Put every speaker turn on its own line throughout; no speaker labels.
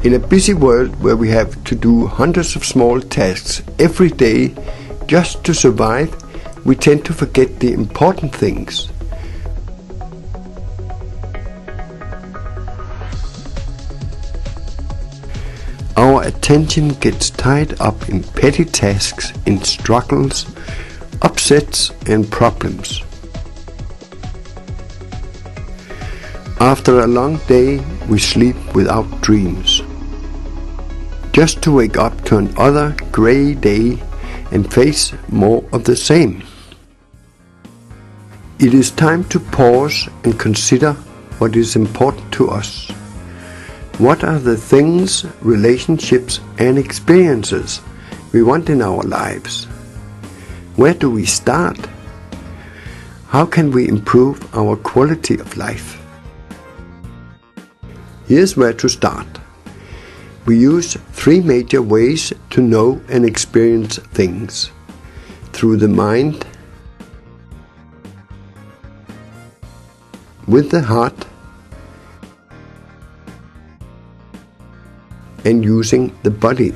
In a busy world where we have to do hundreds of small tasks every day just to survive, we tend to forget the important things. Our attention gets tied up in petty tasks, in struggles, upsets and problems. After a long day, we sleep without dreams, just to wake up to another grey day and face more of the same. It is time to pause and consider what is important to us. What are the things, relationships and experiences we want in our lives? Where do we start? How can we improve our quality of life? Here's where to start. We use 3 major ways to know and experience things: through the mind, with the heart, and using the body.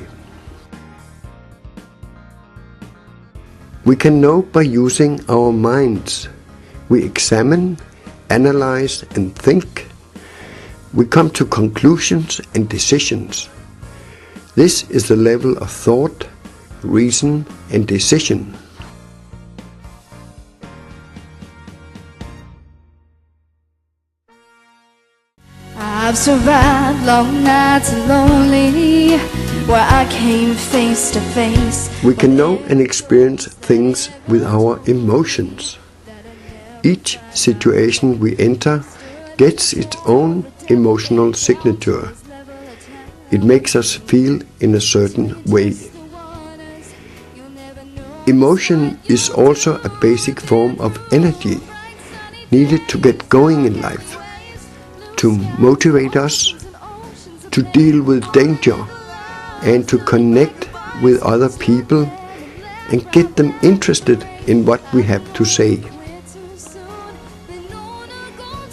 We can know by using our minds. We examine, analyze and think. We come to conclusions and decisions. This is the level of thought, reason and decision.
I've survived long nights and lonely, where I came face to face.
We can know and experience things with our emotions. Each situation we enter gets its own emotional signature. It makes us feel in a certain way. Emotion is also a basic form of energy needed to get going in life, to motivate us, to deal with danger, and to connect with other people and get them interested in what we have to say.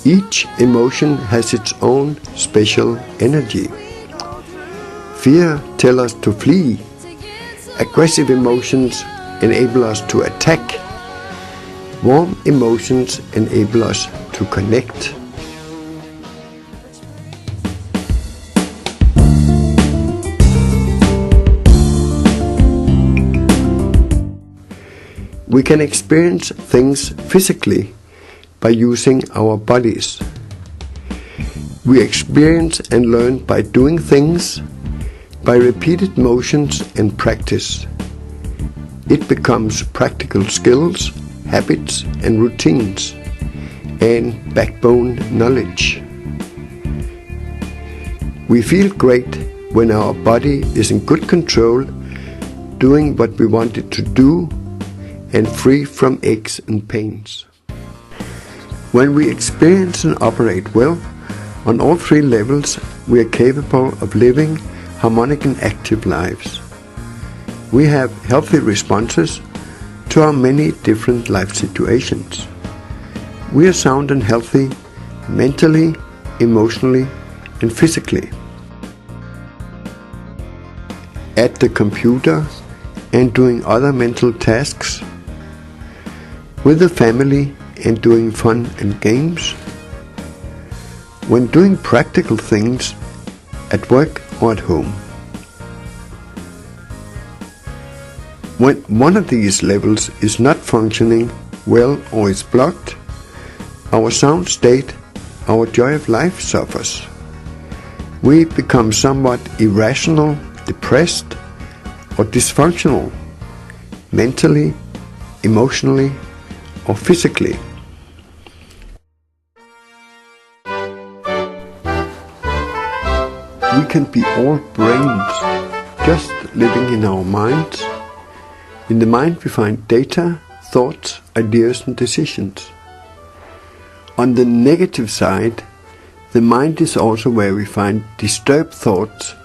Each emotion has its own special energy. Fear tells us to flee. Aggressive emotions enable us to attack. Warm emotions enable us to connect. We can experience things physically by using our bodies. We experience and learn by doing things, by repeated motions and practice. It becomes practical skills, habits and routines, and backbone knowledge. We feel great when our body is in good control, doing what we want it to do, and free from aches and pains. When we experience and operate well on all 3 levels, we are capable of living harmonic and active lives. We have healthy responses to our many different life situations. We are sound and healthy mentally, emotionally and physically. At the computer and doing other mental tasks, with the family and doing fun and games, when doing practical things at work or at home. When one of these levels is not functioning well or is blocked, our sound state, our joy of life suffers. We become somewhat irrational, depressed or dysfunctional, mentally, emotionally or physically. We can be all brains, just living in our minds. In the mind we find data, thoughts, ideas and decisions. On the negative side, the mind is also where we find disturbed thoughts,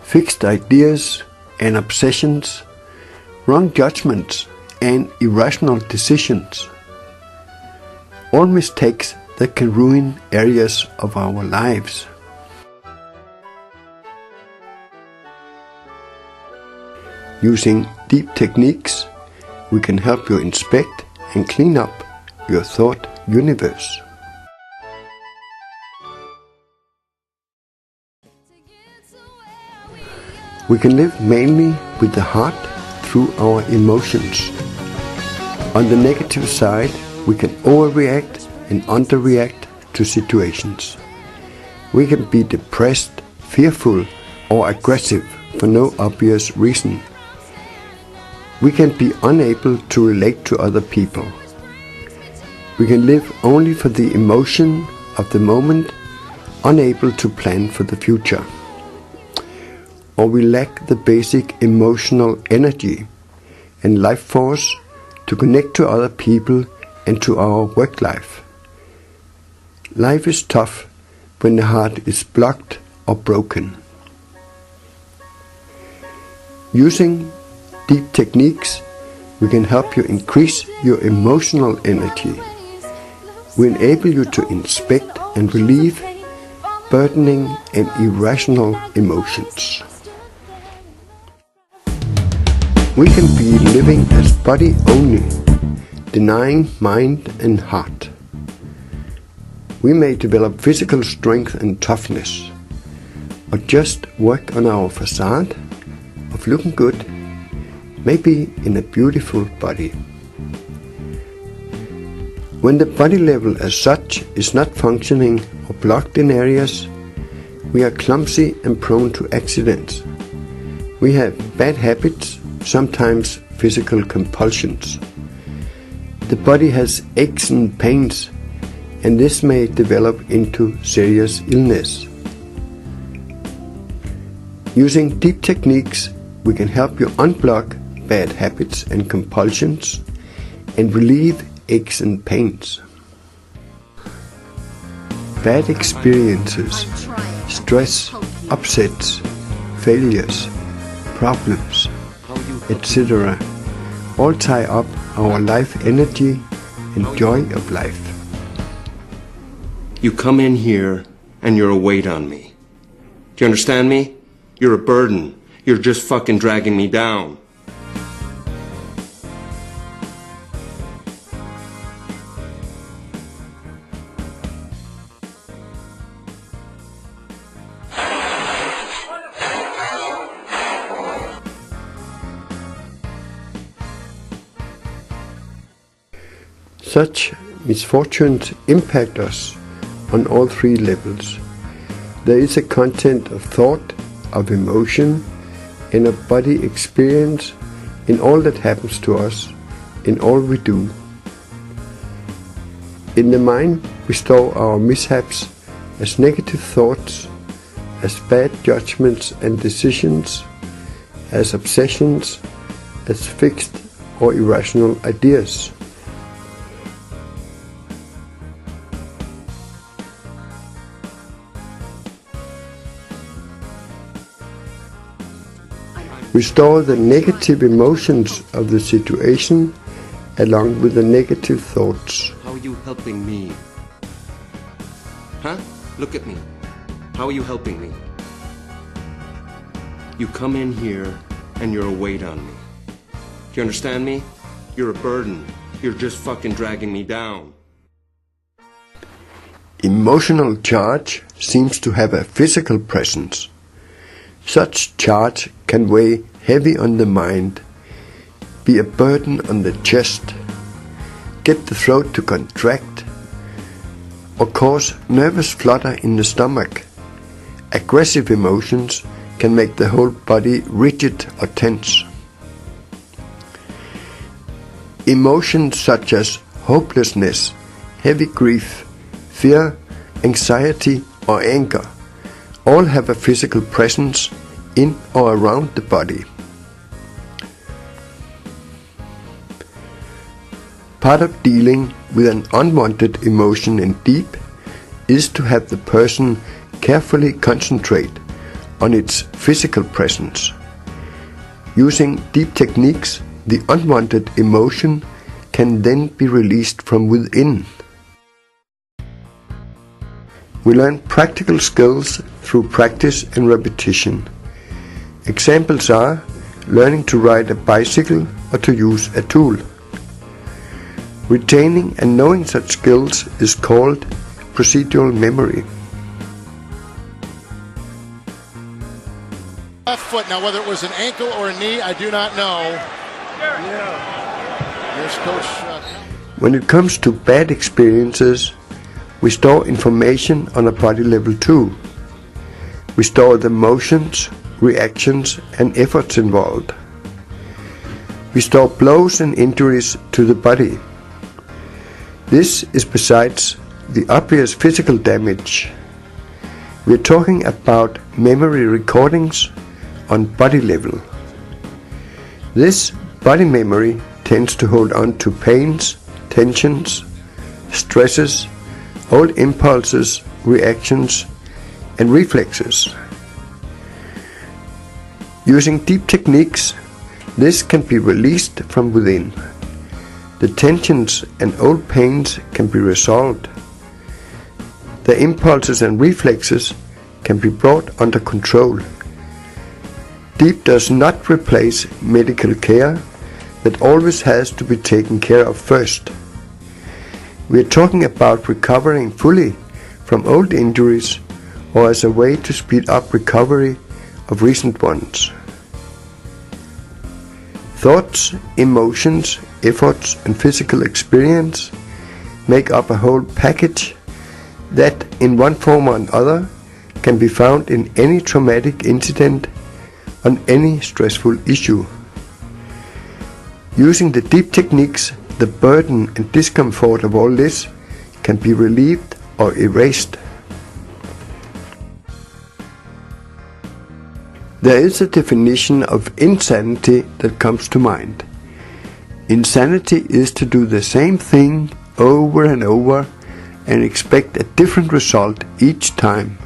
fixed ideas and obsessions, wrong judgments and irrational decisions. All mistakes that can ruin areas of our lives. Using deep techniques, we can help you inspect and clean up your thought universe. We can live mainly with the heart through our emotions. On the negative side, we can overreact and underreact to situations. We can be depressed, fearful, or aggressive for no obvious reason. We can be unable to relate to other people. We can live only for the emotion of the moment, unable to plan for the future. Or we lack the basic emotional energy and life force to connect to other people and to our work life. Life is tough when the heart is blocked or broken. Using deep techniques, we can help you increase your emotional energy. We enable you to inspect and relieve burdening and irrational emotions. We can be living as body only, denying mind and heart. We may develop physical strength and toughness, or just work on our facade of looking good, maybe in a beautiful body. When the body level as such is not functioning or blocked in areas, we are clumsy and prone to accidents. We have bad habits, sometimes physical compulsions. The body has aches and pains, and this may develop into serious illness. Using deep techniques, we can help you unblock bad habits and compulsions and relieve aches and pains. Bad experiences, stress, upsets, failures, problems, etc. all tie up our life energy and joy of life.
You come in here and you're a weight on me. Do you understand me? You're a burden. You're just fucking dragging me down.
Such misfortunes impact us on all three levels. There is a content of thought, of emotion, and of body experience in all that happens to us, in all we do. In the mind, we store our mishaps as negative thoughts, as bad judgments and decisions, as obsessions, as fixed or irrational ideas. We store the negative emotions of the situation along with the negative thoughts.
How are you helping me? Huh? Look at me. How are you helping me? You come in here and you're a weight on me. Do you understand me? You're a burden. You're just fucking dragging me down.
Emotional charge seems to have a physical presence. Such charge can weigh heavy on the mind, be a burden on the chest, get the throat to contract, or cause nervous flutter in the stomach. Aggressive emotions can make the whole body rigid or tense. Emotions such as hopelessness, heavy grief, fear, anxiety, or anger all have a physical presence in or around the body. Part of dealing with an unwanted emotion in deep is to have the person carefully concentrate on its physical presence. Using deep techniques, the unwanted emotion can then be released from within. We learn practical skills through practice and repetition. Examples are learning to ride a bicycle or to use a tool. Retaining and knowing such skills is called procedural memory.
Left foot. Now, whether it was an ankle or a knee, I do not know. Here's Coach.
When it comes to bad experiences, we store information on a body level too. We store the motions, reactions and efforts involved. We store blows and injuries to the body. This is besides the obvious physical damage. We are talking about memory recordings on body level. This body memory tends to hold on to pains, tensions, stresses, old impulses, reactions and reflexes. Using deep techniques, this can be released from within. The tensions and old pains can be resolved. The impulses and reflexes can be brought under control. Deep does not replace medical care that always has to be taken care of first. We are talking about recovering fully from old injuries or as a way to speed up recovery of recent ones. Thoughts, emotions, efforts and physical experience make up a whole package that in one form or another can be found in any traumatic incident on any stressful issue. Using the deep techniques, the burden and discomfort of all this can be relieved or erased. There is a definition of insanity that comes to mind. Insanity is to do the same thing over and over and expect a different result each time.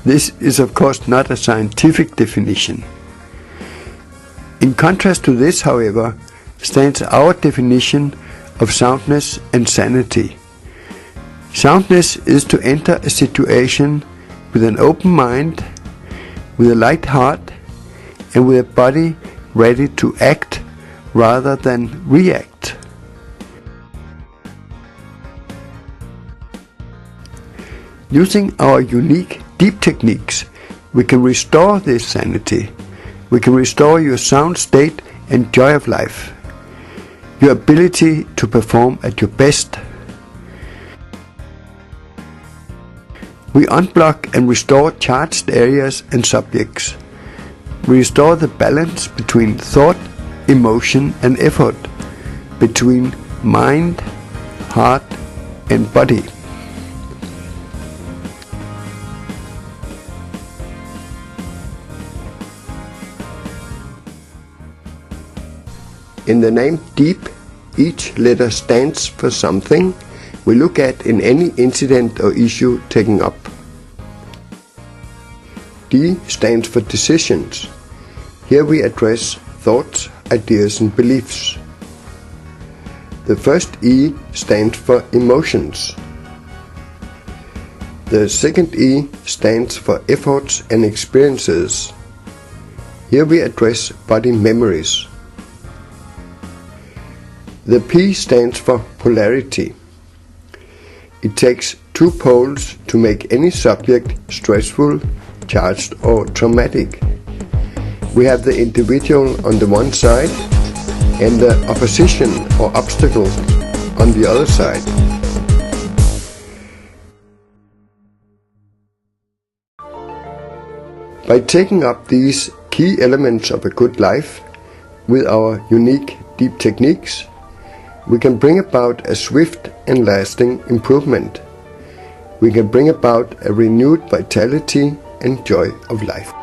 This is of course not a scientific definition. In contrast to this, however, stands our definition of soundness and sanity. Soundness is to enter a situation with an open mind, with a light heart and with a body ready to act rather than react. Using our unique deep techniques, we can restore this sanity. We can restore your sound state and joy of life, your ability to perform at your best. We unblock and restore charged areas and subjects. We restore the balance between thought, emotion and effort, between mind, heart and body. In the name DEEP, each letter stands for something we look at in any incident or issue taken up. D stands for decisions. Here we address thoughts, ideas and beliefs. The first E stands for emotions. The second E stands for efforts and experiences. Here we address body memories. The P stands for polarity. It takes two poles to make any subject stressful, charged or traumatic. We have the individual on the one side and the opposition or obstacle on the other side. By taking up these key elements of a good life with our unique deep techniques, we can bring about a swift and lasting improvement. We can bring about a renewed vitality and joy of life.